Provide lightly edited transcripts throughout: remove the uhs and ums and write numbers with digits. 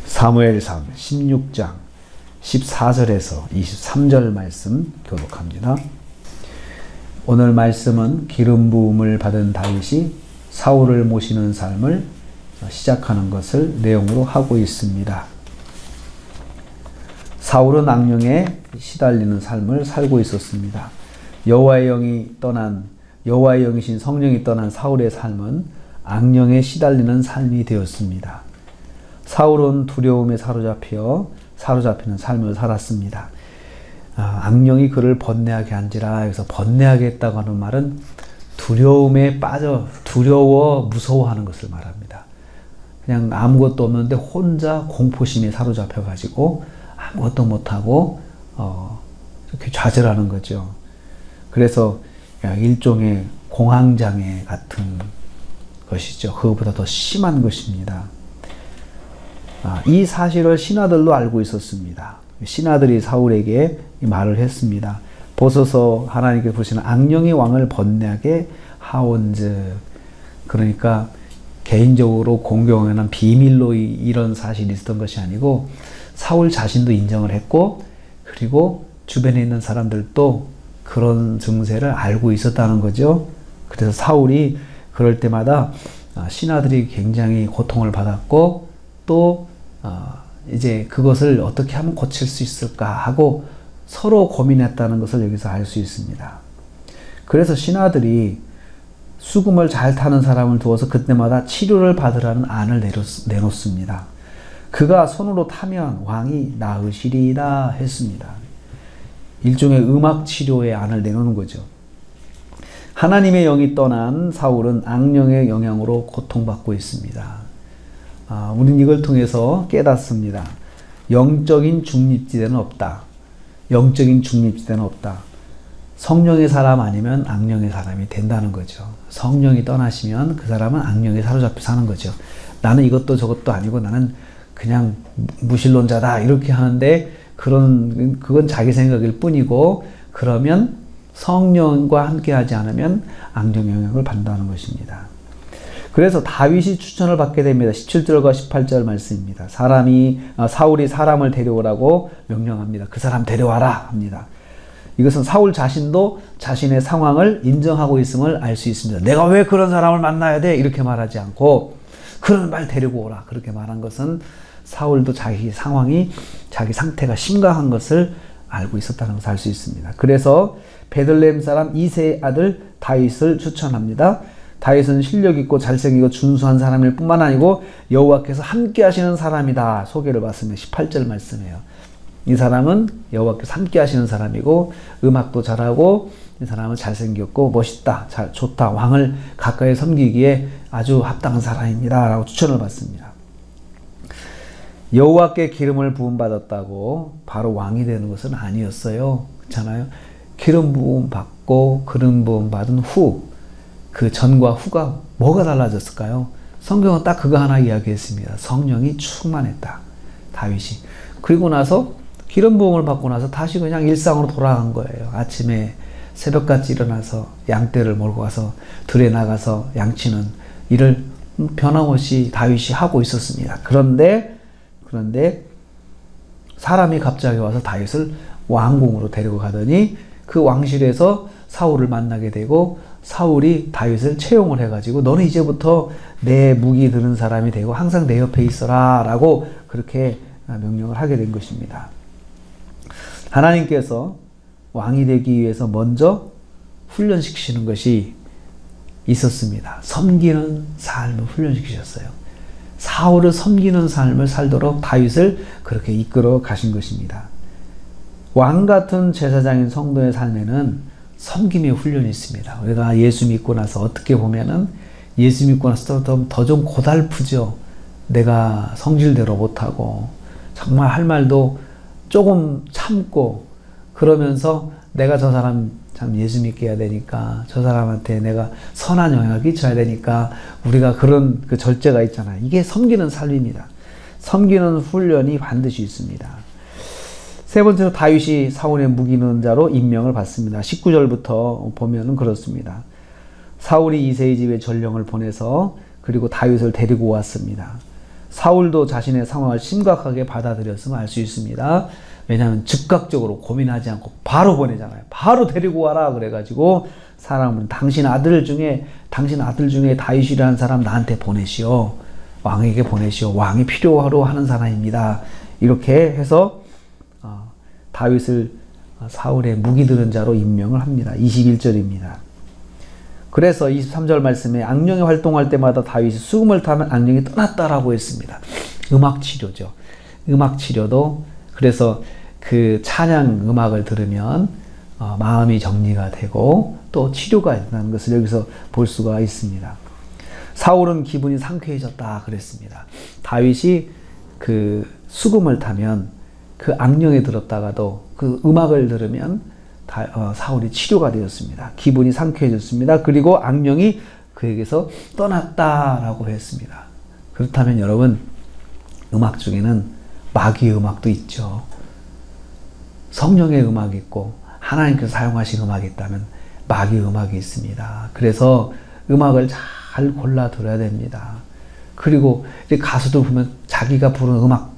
사무엘상 16장 14절에서 23절 말씀 교독합니다. 오늘 말씀은 기름 부음을 받은 다윗이 사울을 모시는 삶을 시작하는 것을 내용으로 하고 있습니다. 사울은 악령에 시달리는 삶을 살고 있었습니다. 여호와의 영이신 성령이 떠난 사울의 삶은 악령에 시달리는 삶이 되었습니다. 사울은 두려움에 사로잡히는 삶을 살았습니다. 악령이 그를 번뇌하게 한지라. 여기서 번뇌하게 했다고 하는 말은 두려움에 빠져 두려워 무서워하는 것을 말합니다. 그냥 아무것도 없는데 혼자 공포심에 사로잡혀 가지고 아무것도 못하고 이렇게 좌절하는 거죠. 그래서 일종의 공황장애 같은 것이죠. 그것보다 더 심한 것입니다. 이 사실을 신하들도 알고 있었습니다. 신하들이 사울에게 이 말을 했습니다. 보소서 하나님께서 보시는 악령이 왕을 번뇌하게 하온즉. 그러니까 개인적으로 공경하는 비밀로 이런 사실이 있었던 것이 아니고 사울 자신도 인정을 했고, 그리고 주변에 있는 사람들도 그런 증세를 알고 있었다는 거죠. 그래서 사울이 그럴 때마다 신하들이 굉장히 고통을 받았고, 또 이제 그것을 어떻게 하면 고칠 수 있을까 하고 서로 고민했다는 것을 여기서 알 수 있습니다. 그래서 신하들이 수금을 잘 타는 사람을 두어서 그때마다 치료를 받으라는 안을 내놓습니다. 그가 손으로 타면 왕이 나으시리이다 했습니다. 일종의 음악 치료의 안을 내놓는 거죠. 하나님의 영이 떠난 사울은 악령의 영향으로 고통받고 있습니다. 우린 이걸 통해서 깨닫습니다. 영적인 중립지대는 없다. 영적인 중립지대는 없다. 성령의 사람 아니면 악령의 사람이 된다는 거죠. 성령이 떠나시면 그 사람은 악령에 사로잡혀 사는 거죠. 나는 이것도 저것도 아니고 나는 그냥 무신론자다 이렇게 하는데 그건 자기 생각일 뿐이고, 그러면 성령과 함께 하지 않으면 악령 영향을 받는다는 것입니다. 그래서 다윗이 추천을 받게 됩니다. 17절과 18절 말씀입니다. 사울이 사람을 데려오라고 명령합니다. 그 사람 데려와라 합니다. 이것은 사울 자신도 자신의 상황을 인정하고 있음을 알 수 있습니다. 내가 왜 그런 사람을 만나야 돼? 이렇게 말하지 않고 그런 말 데리고 오라 그렇게 말한 것은 사울도 자기 상태가 심각한 것을 알고 있었다는 것을 알 수 있습니다. 그래서 베들레헴 사람 이새의 아들 다윗을 추천합니다. 다윗은 실력 있고 잘생기고 준수한 사람일 뿐만 아니고 여호와께서 함께 하시는 사람이다 소개를 받으면 18절 말씀이에요. 이 사람은 여호와께서 함께 하시는 사람이고 음악도 잘하고 이 사람은 잘생겼고 멋있다, 좋다, 왕을 가까이 섬기기에 아주 합당한 사람입니다 라고 추천을 받습니다. 여호와께 기름을 부음받았다고 바로 왕이 되는 것은 아니었어요. 그렇잖아요. 기름 부음 받고 기름 부음 받은 후, 그 전과 후가 뭐가 달라졌을까요? 성경은 딱 그거 하나 이야기했습니다. 성령이 충만했다. 다윗이. 그리고 나서 기름 부음을 받고 나서 다시 그냥 일상으로 돌아간 거예요. 아침에 새벽같이 일어나서 양떼를 몰고 가서 들에 나가서 양치는 일을 변함없이 다윗이 하고 있었습니다. 그런데 사람이 갑자기 와서 다윗을 왕궁으로 데리고 가더니 그 왕실에서 사울을 만나게 되고, 사울이 다윗을 채용을 해가지고 너는 이제부터 내 무기 드는 사람이 되고 항상 내 옆에 있어라 라고 그렇게 명령을 하게 된 것입니다. 하나님께서 왕이 되기 위해서 먼저 훈련시키시는 것이 있었습니다. 섬기는 삶을 훈련시키셨어요. 사울을 섬기는 삶을 살도록 다윗을 그렇게 이끌어 가신 것입니다. 왕 같은 제사장인 성도의 삶에는 섬김의 훈련이 있습니다. 우리가 예수 믿고 나서 어떻게 보면은 예수 믿고 나서 더 좀 고달프죠. 내가 성질대로 못하고 정말 할 말도 조금 참고 그러면서 내가 저 사람 참 예수 믿게 해야 되니까 저 사람한테 내가 선한 영향을 끼쳐야 되니까 우리가 그런 그 절제가 있잖아요. 이게 섬기는 삶입니다. 섬기는 훈련이 반드시 있습니다. 세 번째로 다윗이 사울의 무기는 자로 임명을 받습니다. 19절부터 보면은 그렇습니다. 사울이 이새의 집에 전령을 보내서 그리고 다윗을 데리고 왔습니다. 사울도 자신의 상황을 심각하게 받아들였음을 알 수 있습니다. 왜냐하면 즉각적으로 고민하지 않고 바로 보내잖아요. 바로 데리고 와라 그래가지고 사람은 당신 아들 중에 다윗이라는 사람 나한테 보내시오. 왕에게 보내시오. 왕이 필요하러 하는 사람입니다. 이렇게 해서 다윗을 사울의 무기 들은 자로 임명을 합니다. 21절입니다. 그래서 23절 말씀에 악령이 활동할 때마다 다윗이 수금을 타면 악령이 떠났다라고 했습니다. 음악치료죠. 음악치료도 그래서 그 찬양 음악을 들으면 마음이 정리가 되고 또 치료가 된다는 것을 여기서 볼 수가 있습니다. 사울은 기분이 상쾌해졌다 그랬습니다. 다윗이 그 수금을 타면 그 악령에 들었다가도 그 음악을 들으면 사울이 치료가 되었습니다. 기분이 상쾌해졌습니다. 그리고 악령이 그에게서 떠났다라고 했습니다. 그렇다면 여러분, 음악 중에는 마귀의 음악도 있죠. 성령의 음악이 있고 하나님께서 사용하신 음악이 있다면 마귀의 음악이 있습니다. 그래서 음악을 잘 골라 들어야 됩니다. 그리고 가수들 보면 자기가 부르는 음악,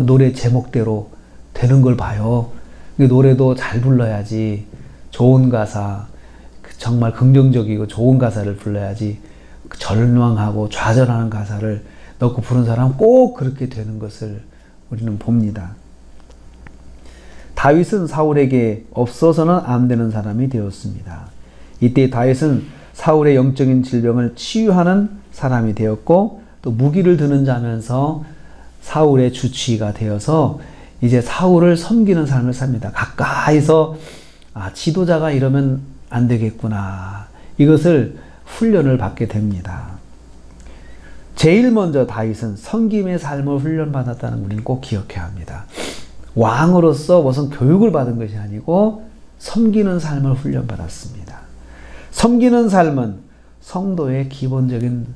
노래 제목대로 되는 걸 봐요. 노래도 잘 불러야지, 좋은 가사, 정말 긍정적이고 좋은 가사를 불러야지, 절망하고 좌절하는 가사를 넣고 부른 사람은 꼭 그렇게 되는 것을 우리는 봅니다. 다윗은 사울에게 없어서는 안 되는 사람이 되었습니다. 이때 다윗은 사울의 영적인 질병을 치유하는 사람이 되었고 또 무기를 드는 자면서 사울의 주치의가 되어서 이제 사울을 섬기는 삶을 삽니다. 가까이서 지도자가 이러면 안 되겠구나. 이것을 훈련을 받게 됩니다. 제일 먼저 다윗은 섬김의 삶을 훈련받았다는 우리는 꼭 기억해야 합니다. 왕으로서 무슨 교육을 받은 것이 아니고 섬기는 삶을 훈련받았습니다. 섬기는 삶은 성도의 기본적인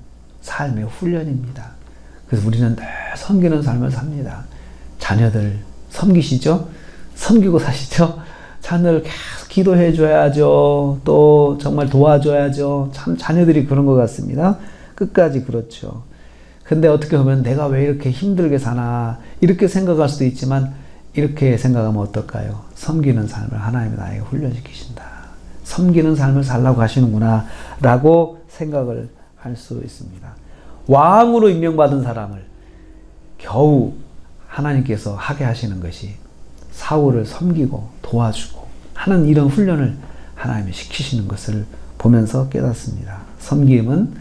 삶의 훈련입니다. 그래서 우리는 늘 섬기는 삶을 삽니다. 자녀들 섬기시죠? 섬기고 사시죠? 자녀들 계속 기도해 줘야죠. 또 정말 도와줘야죠. 참 자녀들이 그런 것 같습니다. 끝까지 그렇죠. 근데 어떻게 보면 내가 왜 이렇게 힘들게 사나 이렇게 생각할 수도 있지만 이렇게 생각하면 어떨까요? 섬기는 삶을 하나님이 나에게 훈련시키신다. 섬기는 삶을 살라고 하시는구나 라고 생각을 할 수 있습니다. 왕으로 임명받은 사람을 겨우 하나님께서 하게 하시는 것이 사울을 섬기고 도와주고 하는 이런 훈련을 하나님이 시키시는 것을 보면서 깨닫습니다. 섬김은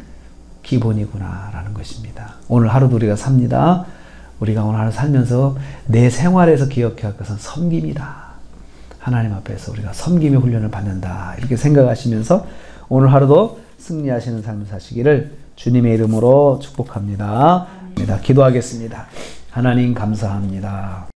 기본이구나 라는 것입니다. 오늘 하루도 우리가 삽니다. 우리가 오늘 하루 살면서 내 생활에서 기억해야 할 것은 섬김이다. 하나님 앞에서 우리가 섬김의 훈련을 받는다. 이렇게 생각하시면서 오늘 하루도 승리하시는 삶을 사시기를 주님의 이름으로 축복합니다. 기도하겠습니다. 하나님 감사합니다.